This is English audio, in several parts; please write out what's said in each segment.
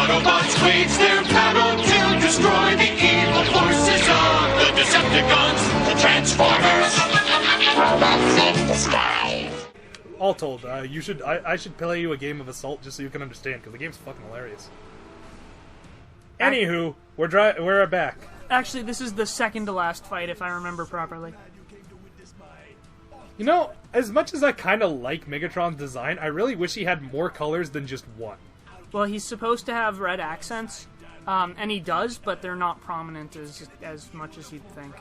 Autobots wage their battle to destroy the evil forces of the Decepticons, the Transformers. Robots in disguise. All told, I should play you a game of Assault just so you can understand, because the game's fucking hilarious. Anywho, we're back. Actually, this is the second to last fight, if I remember properly. You know, as much as I kind of like Megatron's design, I really wish he had more colors than just one. Well, he's supposed to have red accents, and he does, but they're not prominent as much as you'd think.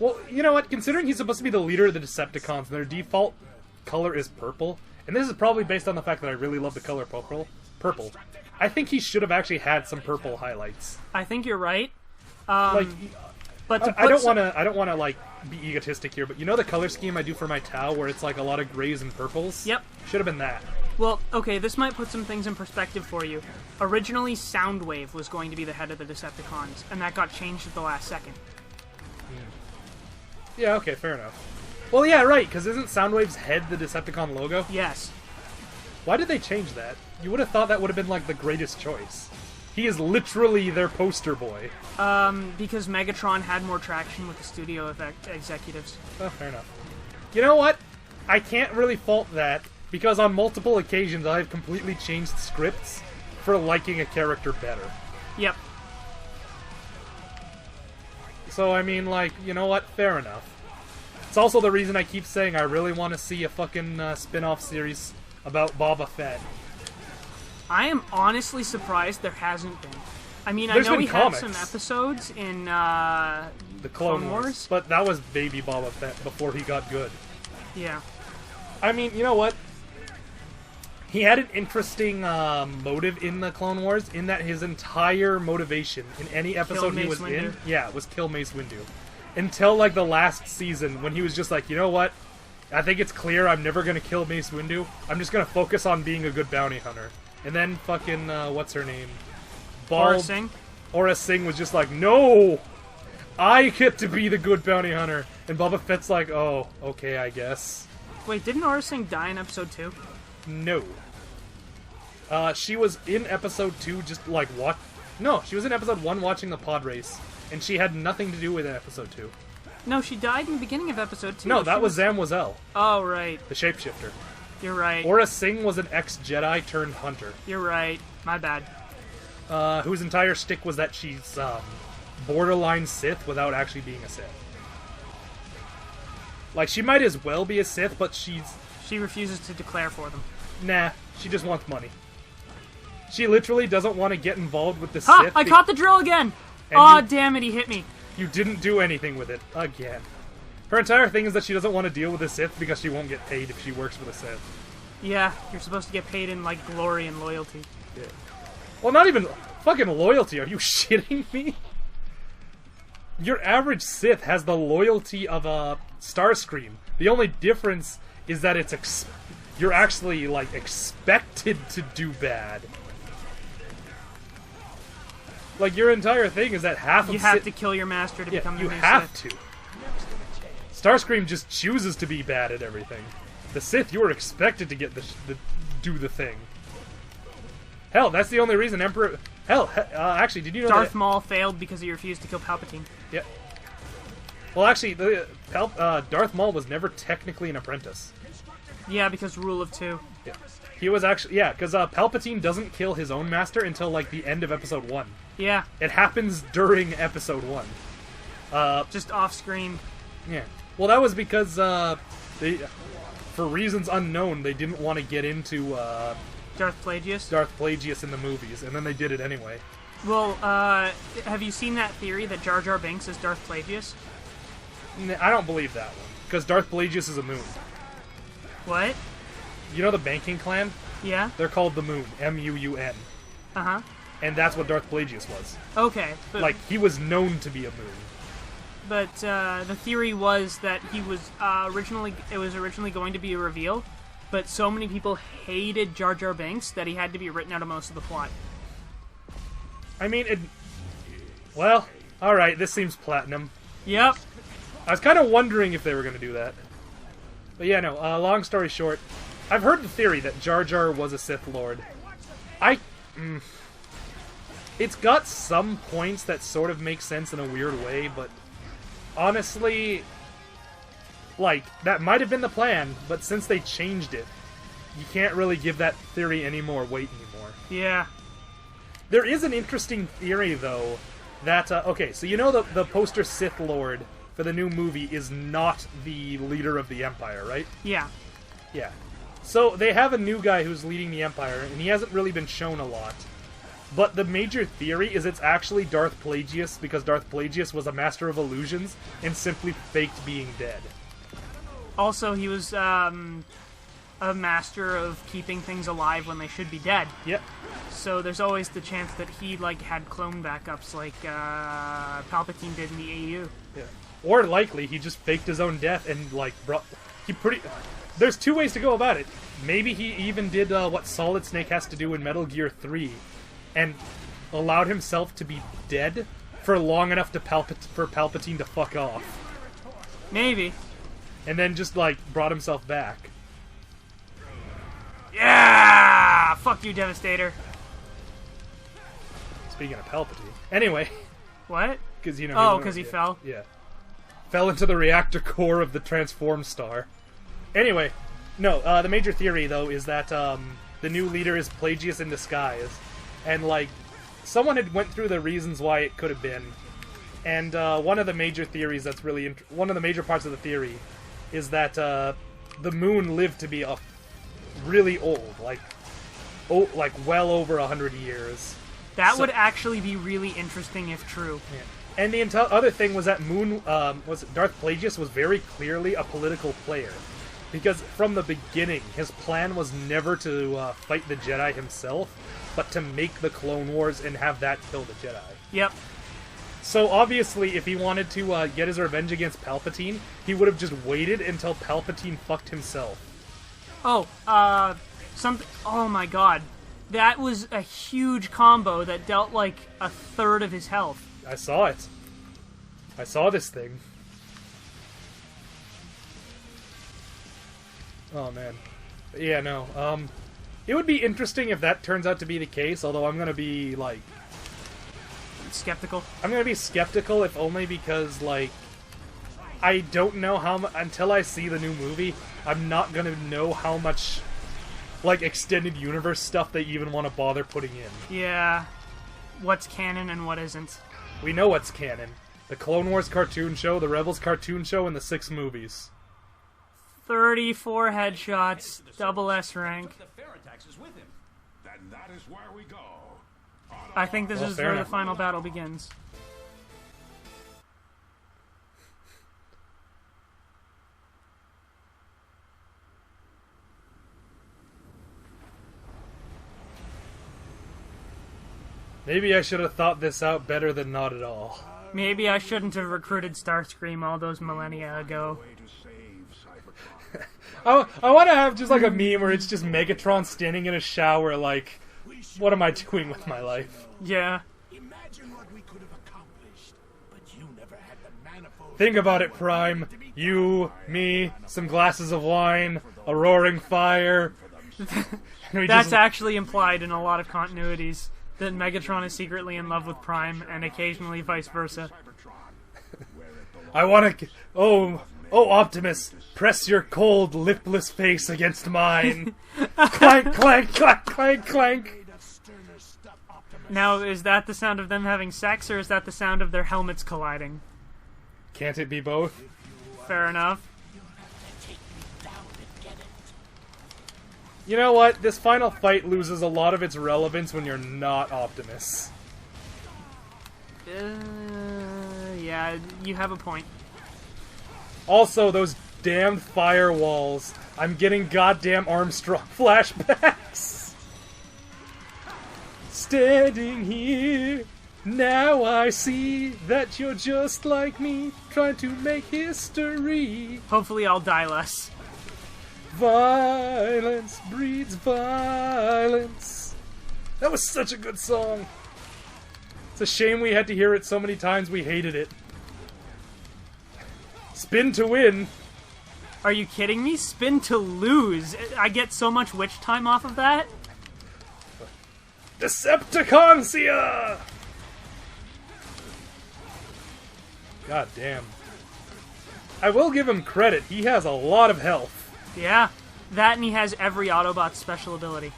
Well, you know what? Considering he's supposed to be the leader of the Decepticons, and their default color is purple, and this is probably based on the fact that I really love the color purple, I think he should have actually had some purple highlights. I think you're right. But to I don't want to like be egotistic here, but you know the color scheme I do for my Tau, where it's like a lot of grays and purples? Yep. Should have been that. Well, okay, this might put some things in perspective for you. Originally, Soundwave was going to be the head of the Decepticons, and that got changed at the last second. Yeah, okay, fair enough. Well, yeah, right, because isn't Soundwave's head the Decepticon logo? Yes. Why did they change that? You would have thought that would have been, like, the greatest choice. He is literally their poster boy. Because Megatron had more traction with the studio executives. Oh, fair enough. You know what? I can't really fault that, because on multiple occasions I've completely changed scripts for liking a character better. Yep. So, I mean, like, you know what? Fair enough. It's also the reason I keep saying I really want to see a fucking spin-off series about Boba Fett. I am honestly surprised there hasn't been. I mean, There's I know been we comics. had some episodes in The Clone Wars. But that was baby Boba Fett before he got good. Yeah. I mean, you know what? He had an interesting motive in the Clone Wars, in that his entire motivation in any episode he was in, was kill Mace Windu. Until, like, the last season, when he was just like, you know what? I think it's clear I'm never gonna kill Mace Windu. I'm just gonna focus on being a good bounty hunter. And then fucking, what's her name? Aura Singh? Aura Singh was just like, no! I get to be the good bounty hunter. And Boba Fett's like, oh, okay, I guess. Wait, didn't Aura Singh die in episode 2? No. She was in episode 2 just, like, No, she was in episode 1 watching the pod race. And she had nothing to do with episode 2. No, she died in the beginning of episode 2. No, that was Zamwazel. Oh, right. The shapeshifter. You're right. Aura Singh was an ex-Jedi turned hunter. You're right. My bad. Whose entire shtick was that she's borderline Sith without actually being a Sith. Like, she might as well be a Sith, but she refuses to declare for them. Nah, she just wants money. She literally doesn't want to get involved with the Ha! Sith. I caught the drill again! Aw, damn it, he hit me. You didn't do anything with it. Again. Her entire thing is that she doesn't want to deal with the Sith because she won't get paid if she works for the Sith. Yeah, you're supposed to get paid in, like, glory and loyalty. Yeah. Well, not even fucking loyalty. Are you shitting me? Your average Sith has the loyalty of a Starscream. The only difference is that it's you're actually, like, expected to do bad. Like, your entire thing is that half of you have to kill your master to become the new Sith. You have to. Starscream just chooses to be bad at everything. The Sith, you are expected to get do the thing. Hell, that's the only reason Emperor... Hell, actually, did you know Darth Maul failed because he refused to kill Palpatine. Yeah. Well, actually, Darth Maul was never technically an apprentice. Yeah, because rule of 2. Yeah. He was actually... Yeah, because Palpatine doesn't kill his own master until, like, the end of episode 1. Yeah. It happens during episode 1. Just off-screen. Yeah. Well, that was because, for reasons unknown, they didn't want to get into, Darth Plagueis? Darth Plagueis in the movies, and then they did it anyway. Well, have you seen that theory that Jar Jar Binks is Darth Plagueis? I don't believe that one, because Darth Plagueis is a moon. What? You know the banking clan? Yeah? They're called the Moon. M-U-U-N. Uh-huh. And that's what Darth Plagueis was. Okay. But, like, he was known to be a moon. But the theory was that he was originally going to be a reveal, but so many people hated Jar Jar Binks that he had to be written out of most of the plot. I mean, well, alright, this seems platinum. Yep. I was kind of wondering if they were going to do that. But yeah, no, long story short, I've heard the theory that Jar Jar was a Sith Lord. It's got some points that sort of make sense in a weird way, but honestly, like, that might have been the plan, but since they changed it, you can't really give that theory any more weight anymore. Yeah. There is an interesting theory, though, that, okay, so you know the poster Sith Lord for the new movie is not the leader of the Empire, right? Yeah. Yeah. So they have a new guy who's leading the Empire, and he hasn't really been shown a lot. But the major theory is it's actually Darth Plagueis, because Darth Plagueis was a master of illusions and simply faked being dead. Also, he was a master of keeping things alive when they should be dead. Yep. So there's always the chance that he like had clone backups like Palpatine did in the AU. Yeah. Or likely he just faked his own death and like brought. There's two ways to go about it. Maybe he even did what Solid Snake has to do in Metal Gear 3, and allowed himself to be dead for long enough to for Palpatine to fuck off. Maybe. And then just like brought himself back. Yeah! Fuck you, Devastator. Speaking of Palpatine. Anyway. What? Because you know. Oh, because he fell. Yeah. Fell into the reactor core of the transformed star. Anyway, no. The major theory though is that the new leader is Plagueis in disguise, and like someone had went through the reasons why it could have been, and one of the major theories that's really one of the major parts of the theory is that the moon lived to be really old, like well over 100 years. That would actually be really interesting if true. Yeah. And the other thing was that Darth Plagueis was very clearly a political player, because from the beginning his plan was never to fight the Jedi himself, but to make the Clone Wars and have that kill the Jedi. Yep. So obviously, if he wanted to get his revenge against Palpatine, he would have just waited until Palpatine fucked himself. Oh, oh my god. That was a huge combo that dealt like a third of his health. I saw it. I saw this thing. Oh man. Yeah, no. It would be interesting if that turns out to be the case, although I'm gonna be, like... skeptical? I'm gonna be skeptical, if only because, like... I don't know how much... Until I see the new movie, I'm not gonna know how much, like, extended universe stuff they even want to bother putting in. Yeah. What's canon and what isn't. We know what's canon. The Clone Wars cartoon show, the Rebels cartoon show, and the 6 movies. 34 headshots, double S rank. I think this is where the final battle begins. Maybe I should have thought this out better than not at all. Maybe I shouldn't have recruited Starscream all those millennia ago. I want to have just like a meme where it's just Megatron standing in a shower like, what am I doing with my life? Yeah. Imagine what we could have accomplished, but you never had the manifold. Think about it, Prime. You, me, some glasses of wine, a roaring fire. That's actually implied in a lot of continuities, that Megatron is secretly in love with Prime, and occasionally vice versa. I want to... Oh, Optimus, press your cold, lipless face against mine. Clank, clank, clank, clank, clank. Now, is that the sound of them having sex, or is that the sound of their helmets colliding? Can't it be both? Fair enough. You know what? This final fight loses a lot of its relevance when you're not Optimus. Yeah, you have a point. Also, those damned firewalls. I'm getting goddamn Armstrong flashbacks. Standing here, now I see that you're just like me, trying to make history. Hopefully I'll die less. Violence breeds violence. That was such a good song. It's a shame we had to hear it so many times we hated it. Spin to win. Are you kidding me? Spin to lose. I get so much witch time off of that. Decepticonsia! God damn. I will give him credit. He has a lot of health. Yeah. That and he has every Autobot's special ability.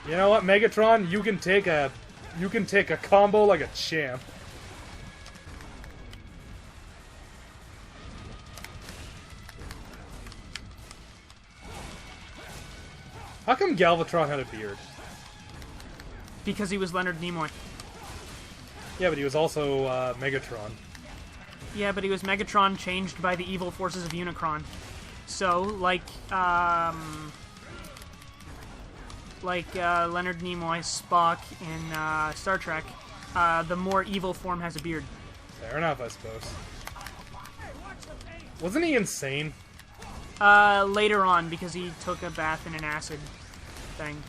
You know what, Megatron? You can take a combo like a champ. How come Galvatron had a beard? Because he was Leonard Nimoy. Yeah, but he was also Megatron. Yeah, but he was Megatron changed by the evil forces of Unicron. So, like Leonard Nimoy, Spock in Star Trek, the more evil form has a beard. Fair enough, I suppose. Wasn't he insane? Later on, because he took a bath in an acid thing.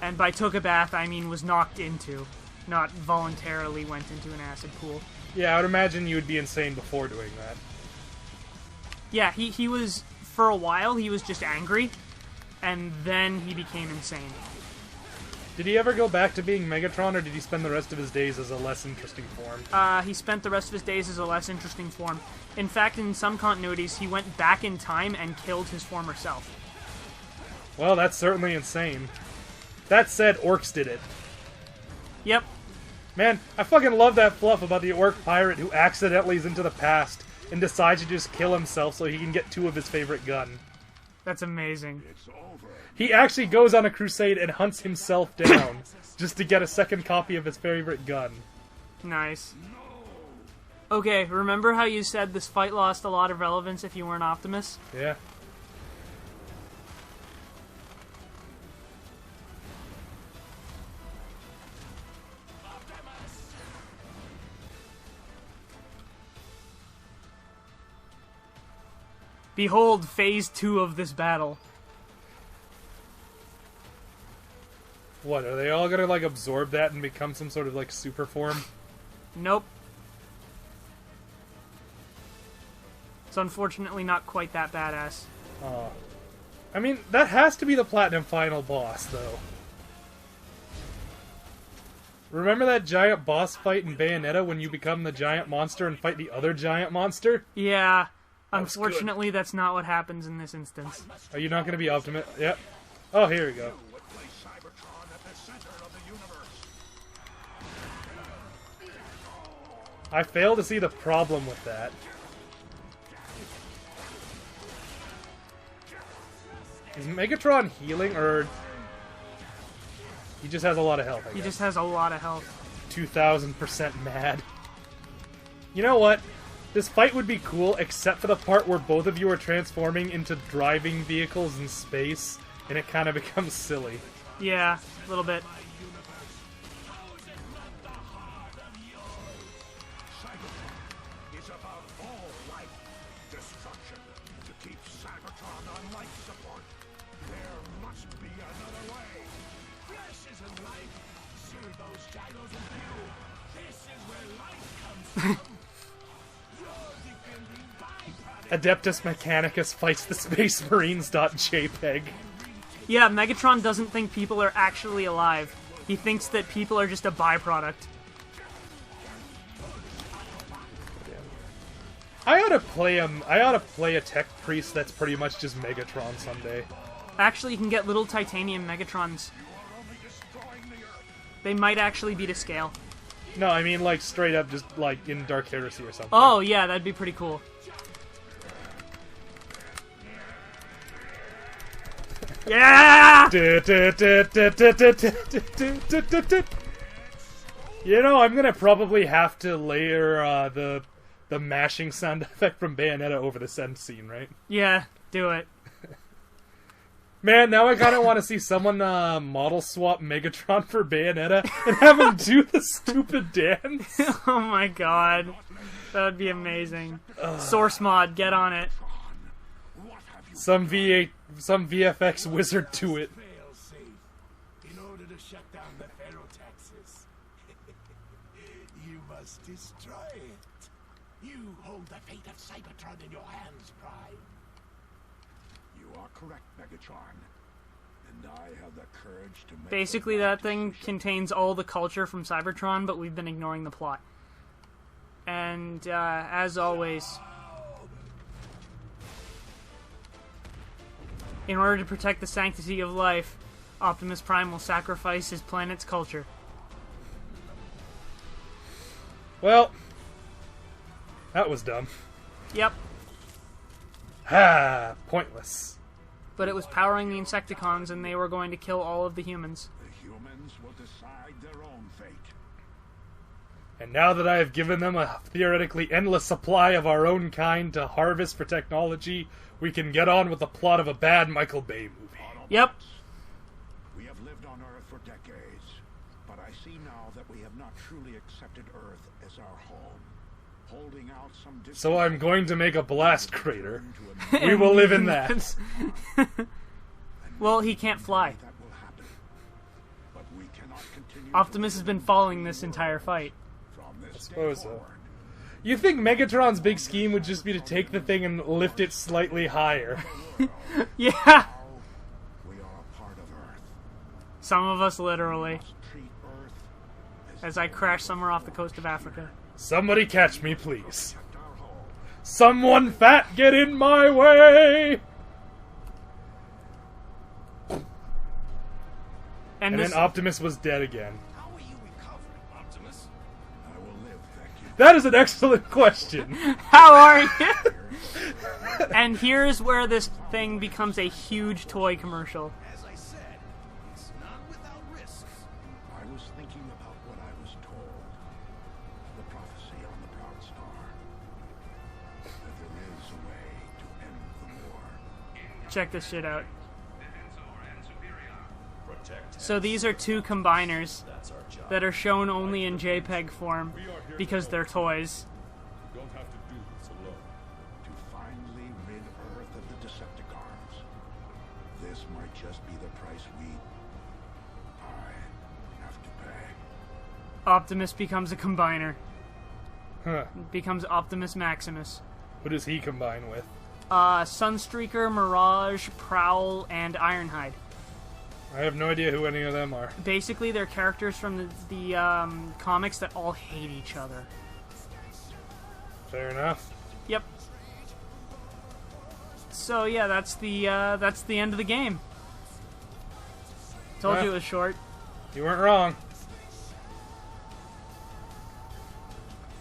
And by took a bath, I mean was knocked into, not voluntarily went into an acid pool. Yeah, I would imagine you would be insane before doing that. Yeah, he was, for a while, he was just angry, and then he became insane. Did he ever go back to being Megatron, or did he spend the rest of his days as a less interesting form? He spent the rest of his days as a less interesting form. In fact, in some continuities, he went back in time and killed his former self. Well, that's certainly insane. That said, orcs did it. Yep. Man, I fucking love that fluff about the orc pirate who accidentally is into the past and decides to just kill himself so he can get 2 of his favorite gun. That's amazing. He actually goes on a crusade and hunts himself down just to get a second copy of his favorite gun. Nice. Okay, remember how you said this fight lost a lot of relevance if you weren't Optimus? Yeah. Behold phase 2 of this battle. What, are they all gonna, like, absorb that and become some sort of, like, super form? Nope. It's unfortunately not quite that badass. I mean, that has to be the Platinum Final boss, though. Remember that giant boss fight in Bayonetta when you become the giant monster and fight the other giant monster? Yeah. Unfortunately, that's not what happens in this instance. Are you not gonna be Optimus? Yep. Oh, here we go. I fail to see the problem with that. Is Megatron healing, or... He just has a lot of health, I guess. He just has a lot of health. 2,000% mad. You know what? This fight would be cool, except for the part where both of you are transforming into driving vehicles in space, and it kind of becomes silly. Yeah, a little bit. Adeptus Mechanicus fights the Space Marines.jpg. Yeah, Megatron doesn't think people are actually alive. He thinks that people are just a byproduct. I ought to play a tech priest that's pretty much just Megatron someday. Actually, you can get little titanium Megatrons. They might actually be to scale. No, I mean like straight up just like in Dark Heresy or something. Oh yeah, that'd be pretty cool. Yeah! You know, I'm gonna probably have to layer the mashing sound effect from Bayonetta over this end scene, right? Yeah, do it. Man, now I kind of want to see someone model swap Megatron for Bayonetta and have him do the stupid dance. Oh my god. That would be amazing. Source mod, get on it. Some VFX wizard to it. In order to shut down the ferrotaxis, you must destroy it. You hold the fate of Cybertron in your hands, Prime. You are correct, Megatron. And I have the courage to make Basically, that thing contains all the culture from Cybertron, but we've been ignoring the plot. And, as always, in order to protect the sanctity of life, Optimus Prime will sacrifice his planet's culture. Well, that was dumb. Yep. Ha! Pointless. But it was powering the Insecticons, and they were going to kill all of the humans. The humans will decide their own fate. And now that I have given them a theoretically endless supply of our own kind to harvest for technology, we can get on with the plot of a bad Michael Bay movie. Yep. We have lived on Earth for decades, but I see now that we have not truly accepted Earth as our home. Holding out some So I'm going to make a blast crater. We will live in that. Well, he can't fly. That will happen. But we cannot continue Optimus has been following this entire fight. from this suppose day so. forward. You think Megatron's big scheme would just be to take the thing and lift it slightly higher? Yeah! We are a part of Earth. Some of us literally. Must treat Earth As I crash somewhere off the coast of Africa. Somebody catch me, please. our home. Someone fat, get in my way! And this, then Optimus was dead again. How are you recovering, Optimus? I will live, thank you. That is an excellent question. how are you? And here's where this thing becomes a huge toy commercial. As I said, it's not without risks. I was thinking about what I was told. The prophecy on the Proud Star. That there is a way to end the war. Check this shit out. Protect. So these are two combiners That's our job. that are shown only in JPEG form because they're toys. You don't have to do this alone. To finally rid Earth of the Decepticons. This might just be the price I have to pay. Optimus becomes a combiner. Huh. Becomes Optimus Maximus. Who does he combine with? Sunstreaker, Mirage, Prowl, and Ironhide. I have no idea who any of them are. Basically, they're characters from the comics that all hate each other. Fair enough. Yep. So yeah, that's the end of the game. Told you it was short. You weren't wrong.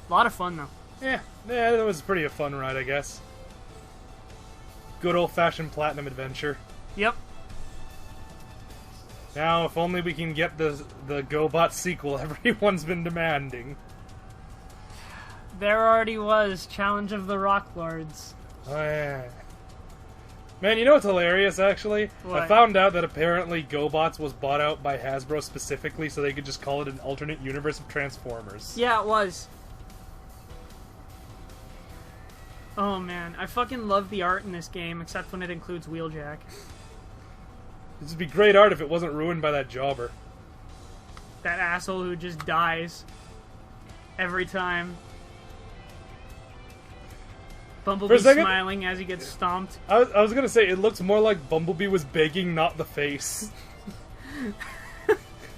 A lot of fun though. Yeah, that was pretty a fun ride, I guess. Good old-fashioned platinum adventure. Yep. Now, if only we can get the Gobot sequel everyone's been demanding. There already was Challenge of the Rocklords. Oh, yeah. Man, you know what's hilarious, actually? What? I found out that apparently Gobots was bought out by Hasbro specifically so they could just call it an alternate universe of Transformers. Yeah, it was. Oh man, I fucking love the art in this game, except when it includes Wheeljack. This would be great art if it wasn't ruined by that jobber. That asshole who just dies every time. Bumblebee smiling as he gets stomped. I was gonna say, it looks more like Bumblebee was begging, not the face.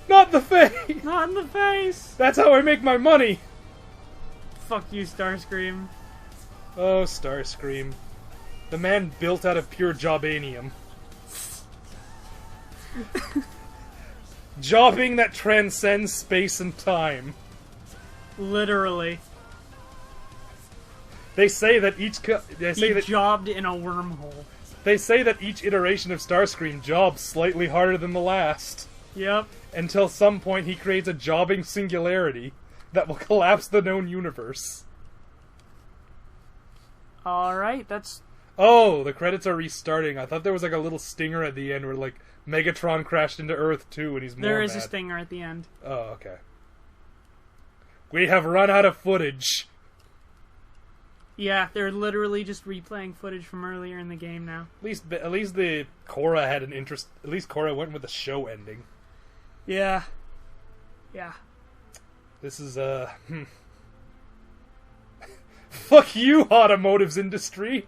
Not the face! Not in the face! That's how I make my money! Fuck you, Starscream. Oh, Starscream. The man built out of pure Jobanium. Jobbing that transcends space and time. Literally. They say that each Jobbed in a wormhole. They say that each iteration of Starscream jobs slightly harder than the last. Yep. Until some point he creates a jobbing singularity that will collapse the known universe. Alright, that's... Oh, the credits are restarting. I thought there was like a little stinger at the end where like Megatron crashed into Earth too and he's more There is mad. a stinger at the end. Oh, okay. We have run out of footage. Yeah, they're literally just replaying footage from earlier in the game now. At least the Korra had an interest. At least Korra went with the show ending. Yeah. Yeah. This is fuck you, automotives industry.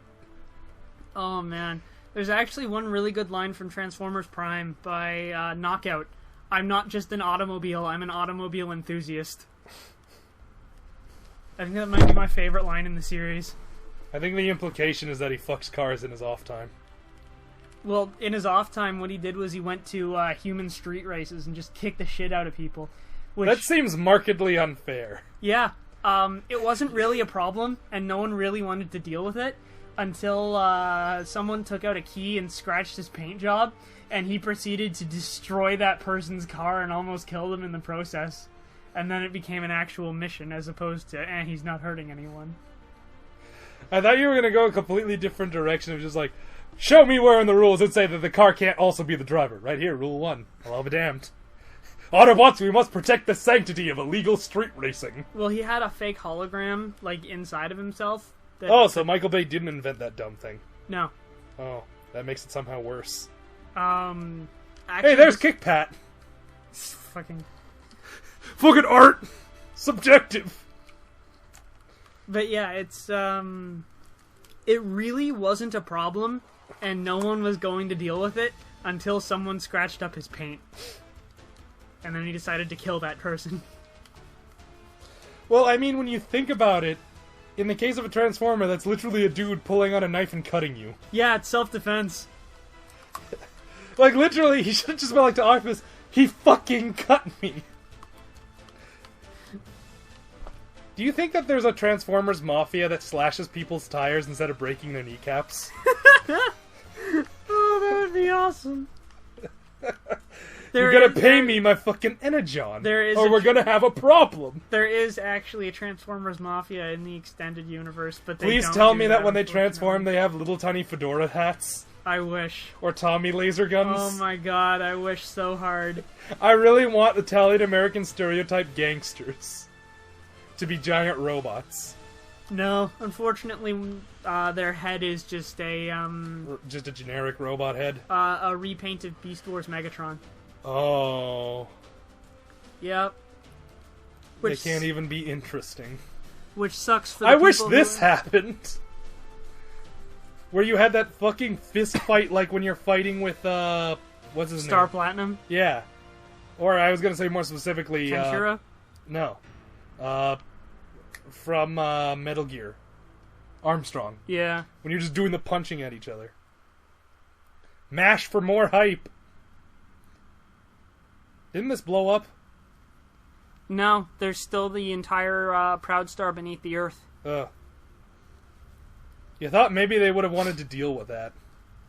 Oh man, There's actually one really good line from Transformers Prime by Knockout. I'm not just an automobile, I'm an automobile enthusiast. I think that might be my favorite line in the series. I think the implication is that he fucks cars in his off time. Well, in his off time, what he did was he went to human street races and just kicked the shit out of people. Which, that seems markedly unfair. Yeah. It wasn't really a problem, and no one really wanted to deal with it until someone took out a key and scratched his paint job, and he proceeded to destroy that person's car and almost killed him in the process. And then it became an actual mission as opposed to, he's not hurting anyone. I thought you were going to go a completely different direction of just like, show me where in the rules it say that the car can't also be the driver. Right here, rule 1. Well, I'll be damned. Autobots, we must protect the sanctity of illegal street racing. Well, he had a fake hologram, like, inside of himself. So Michael Bay didn't invent that dumb thing. No. Oh, that makes it somehow worse. Actually, hey, there's Kickpat. Fucking art! Subjective! But yeah, it's, it really wasn't a problem, and no one was going to deal with it until someone scratched up his paint. And then he decided to kill that person. Well, I mean, when you think about it, in the case of a Transformer, that's literally a dude pulling out a knife and cutting you. Yeah, it's self-defense. Like, literally, he should have just been like to Optimus, he fucking cut me! Do you think that there's a Transformers mafia that slashes people's tires instead of breaking their kneecaps? Oh, that would be awesome. You're gonna pay me my fucking energon, or we're gonna have a problem. There is actually a Transformers Mafia in the extended universe, but they Please don't tell do me that when they transform, they have little tiny fedora hats. I wish. Or Tommy laser guns. Oh my god, I wish so hard. I really want Italian American stereotype gangsters to be giant robots. No, unfortunately, their head is just a generic robot head. A repainted Beast Wars Megatron. Oh. Yep. They can't even be interesting. Which sucks for the I people wish this happened. Where you had that fucking fist fight like when you're fighting with, what's his name? Star Platinum? Yeah. Or I was gonna say more specifically, Kenshiro? No. From, Metal Gear. Armstrong. Yeah. When you're just doing the punching at each other. MASH for more hype. Didn't this blow up? No, there's still the entire Proud Star beneath the Earth. You thought maybe they would have wanted to deal with that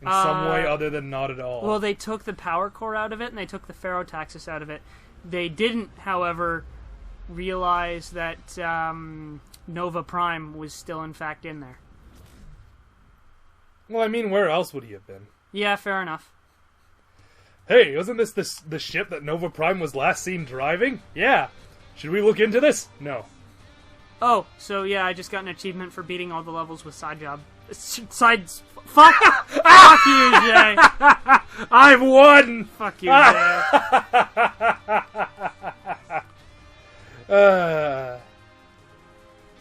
in some way other than not at all. Well, they took the power core out of it, and they took the ferrotaxis out of it. They didn't, however, realize that Nova Prime was still, in fact, in there. Well, I mean, where else would he have been? Yeah, fair enough. Hey, wasn't this the ship that Nova Prime was last seen driving? Yeah. Should we look into this? No. Oh, so yeah, I just got an achievement for beating all the levels with side job. Fuck! Fuck you, Jay! I've won! Fuck you, Jay.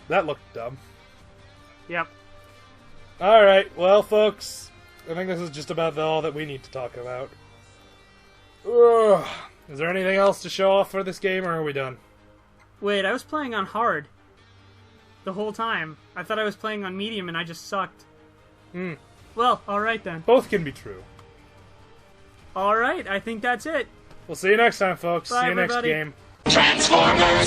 That looked dumb. Yep. Alright, well, folks, I think this is just about all that we need to talk about. Ugh. Is there anything else to show off for this game, or are we done? Wait, I was playing on hard the whole time. I thought I was playing on medium and I just sucked. Well, alright then. Both can be true. Alright, I think that's it. We'll see you next time, folks. Bye, see you everybody. next game. Transformers.